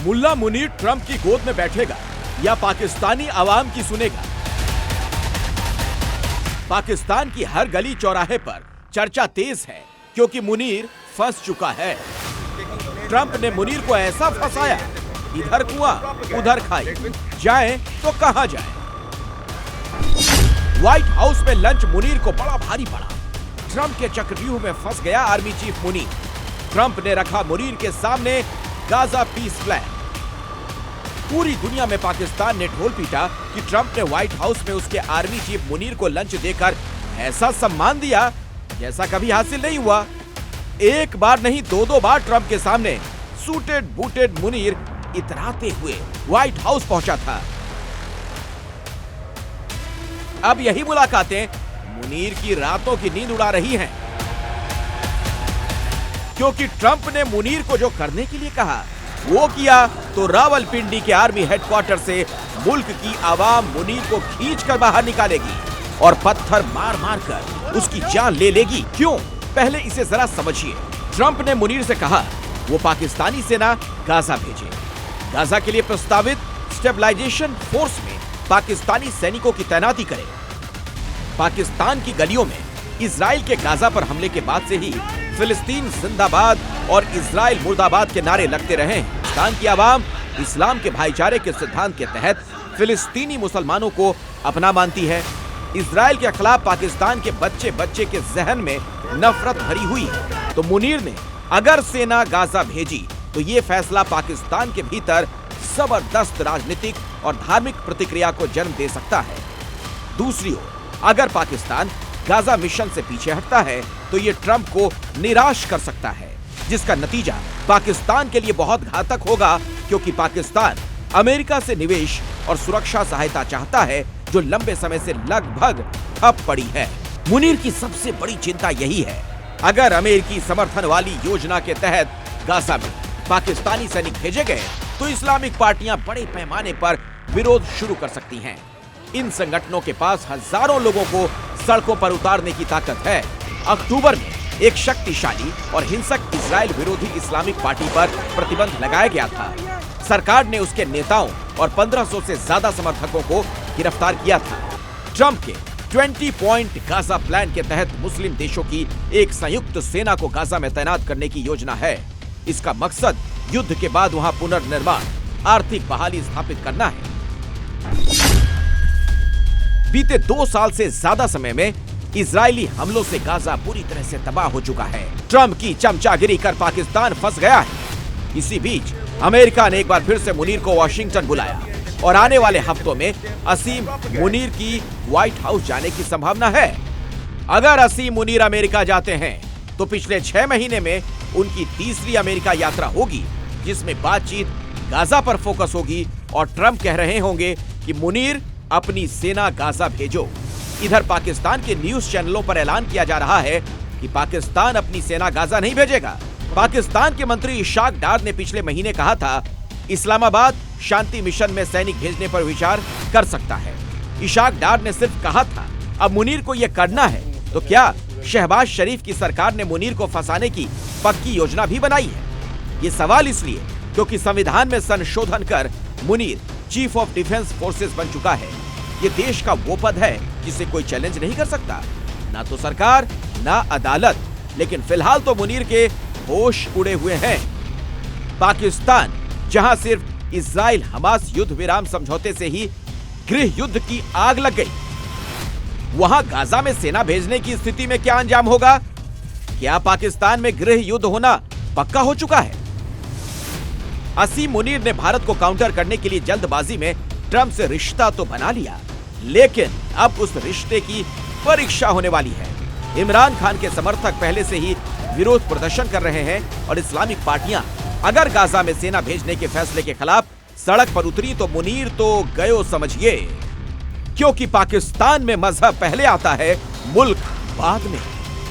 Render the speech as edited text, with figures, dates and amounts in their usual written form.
मुल्ला Munir Trump की गोद में बैठेगा या पाकिस्तानी आवाम की सुनेगा? पाकिस्तान की हर गली चौराहे पर चर्चा तेज है क्योंकि मुनीर फंस चुका है। ट्रंप ने मुनीर को ऐसा फंसाया, इधर कुआं उधर खाई, जाए तो कहां जाए। व्हाइट हाउस में लंच मुनीर को बड़ा भारी पड़ा। ट्रंप के चक्रव्यूह में फंस गया आर्मी चीफ मुनीर। ट्रंप ने रखा मुनीर के सामने गाजा पीस प्लान। पूरी दुनिया में पाकिस्तान ने ढोल पीटा कि ट्रंप ने व्हाइट हाउस में उसके आर्मी चीफ मुनीर को लंच देकर ऐसा सम्मान दिया जैसा कभी हासिल नहीं हुआ। एक बार नहीं दो बार ट्रंप के सामने सूटेड बूटेड मुनीर इतराते हुए व्हाइट हाउस पहुंचा था। अब यही मुलाकातें मुनीर की रातों की नींद उड़ा रही हैं, क्योंकि ट्रंप ने मुनीर को जो करने के लिए कहा वो किया तो रावलपिंडी के आर्मी हेडक्वार्टर से मुल्क की आवाम मुनीर को खींचकर बाहर निकालेगी और पत्थर मार मार कर उसकी जान ले लेगी। क्यों? पहले इसे जरा समझिए। ट्रंप ने मुनीर से कहा वो पाकिस्तानी सेना गाजा भेजे। गाजा के लिए प्रस्तावित स्टेबलाइजेशन फोर्स में पाकिस्तानी सैनिकों की तैनाती करे। पाकिस्तान की गलियों में इजराइल के गाजा पर हमले के बाद से ही फिलिस्तीन जिंदाबाद और इजराइल मुर्दाबाद के नारे लगते रहे। पाकिस्तान की आवाम इस्लाम के भाईचारे के सिद्धांत के तहत फिलिस्तीनी मुसलमानों को अपना मानती है। इजराइल के खिलाफ पाकिस्तान के बच्चे बच्चे के जहन में नफरत भरी हुई है। तो मुनीर ने अगर सेना गाजा भेजी तो ये फैसला पाकिस्तान के भीतर जबरदस्त राजनीतिक और धार्मिक प्रतिक्रिया को जन्म दे सकता है। दूसरी ओर अगर पाकिस्तान गाजा मिशन से पीछे हटता है तो ये ट्रंप को निराश कर सकता है, जिसका नतीजा पाकिस्तान के लिए बहुत घातक होगा, क्योंकि पाकिस्तान अमेरिका से निवेश और सुरक्षा सहायता चाहता है जो लंबे समय से लगभग ठप पड़ी है। मुनीर की सबसे बड़ी चिंता यही है, अगर अमेरिकी समर्थन वाली योजना के तहत गाजा में पाकिस्तानी सैनिक भेजे गए तो इस्लामिक पार्टियां बड़े पैमाने पर विरोध शुरू कर सकती हैं। इन संगठनों के पास हजारों लोगों को सड़कों पर उतारने की ताकत है। अक्टूबर में एक शक्तिशाली और हिंसक इजराइल विरोधी इस्लामिक पार्टी पर प्रतिबंध लगाया गया था। सरकार ने उसके नेताओं और 1500 से ज्यादा समर्थकों को गिरफ्तार किया था। ट्रंप के 20 पॉइंट गाजा प्लान के तहत मुस्लिम देशों की एक संयुक्त सेना को गाजा में तैनात करने की योजना है। इसका मकसद युद्ध के बाद वहां पुनर्निर्माण, आर्थिक बहाली स्थापित करना है। बीते 2 साल से ज्यादा समय में इजरायली हमलों से गाजा पूरी तरह से तबाह हो चुका है। ट्रंप की चमचागिरी कर पाकिस्तान फंस गया है। इसी बीच अमेरिका ने एक बार फिर से मुनीर को वॉशिंगटन बुलाया और आने वाले हफ्तों में असीम मुनीर की व्हाइट हाउस जाने की संभावना है। अगर असीम मुनीर अमेरिका जाते हैं तो पिछले 6 महीने में उनकी तीसरी अमेरिका यात्रा होगी, जिसमें बातचीत गाजा पर फोकस होगी और ट्रंप कह रहे होंगे कि मुनीर अपनी सेना गाजा भेजो। इधर पाकिस्तान के न्यूज चैनलों पर ऐलान किया जा रहा है कि पाकिस्तान अपनी सेना गाजा नहीं भेजेगा। पाकिस्तान के मंत्री इशाक डार ने पिछले महीने कहा था इस्लामाबाद शांति मिशन में सैनिक भेजने पर विचार कर सकता है। इशाक डार ने सिर्फ कहा था, अब मुनीर को यह करना है। तो क्या शहबाज शरीफ की सरकार ने मुनीर को फंसाने की पक्की योजना भी बनाई है? ये सवाल इसलिए क्योंकि संविधान में संशोधन कर Munir chief of defence forces बन चुका है। ये देश का वो पद है जिसे कोई चैलेंज नहीं कर सकता, ना तो सरकार ना अदालत। लेकिन फिलहाल तो मुनीर के होश उड़े हुए हैं। पाकिस्तान जहां सिर्फ इजराइल हमास युद्ध विराम समझौते से ही गृह युद्ध की आग लग गई, वहां गाजा में सेना भेजने की स्थिति में क्या अंजाम होगा? क्या पाकिस्तान में गृह युद्ध होना पक्का हो चुका है? असीम मुनीर ने भारत को काउंटर करने के लिए जल्दबाजी में ट्रंप से रिश्ता तो बना लिया, लेकिन अब उस रिश्ते की परीक्षा होने वाली है। इमरान खान के समर्थक पहले से ही विरोध प्रदर्शन कर रहे हैं और इस्लामिक पार्टियां अगर गाजा में सेना भेजने के फैसले के खिलाफ सड़क पर उतरी तो मुनीर तो गयो समझिए, क्योंकि पाकिस्तान में मजहब पहले आता है, मुल्क बाद में।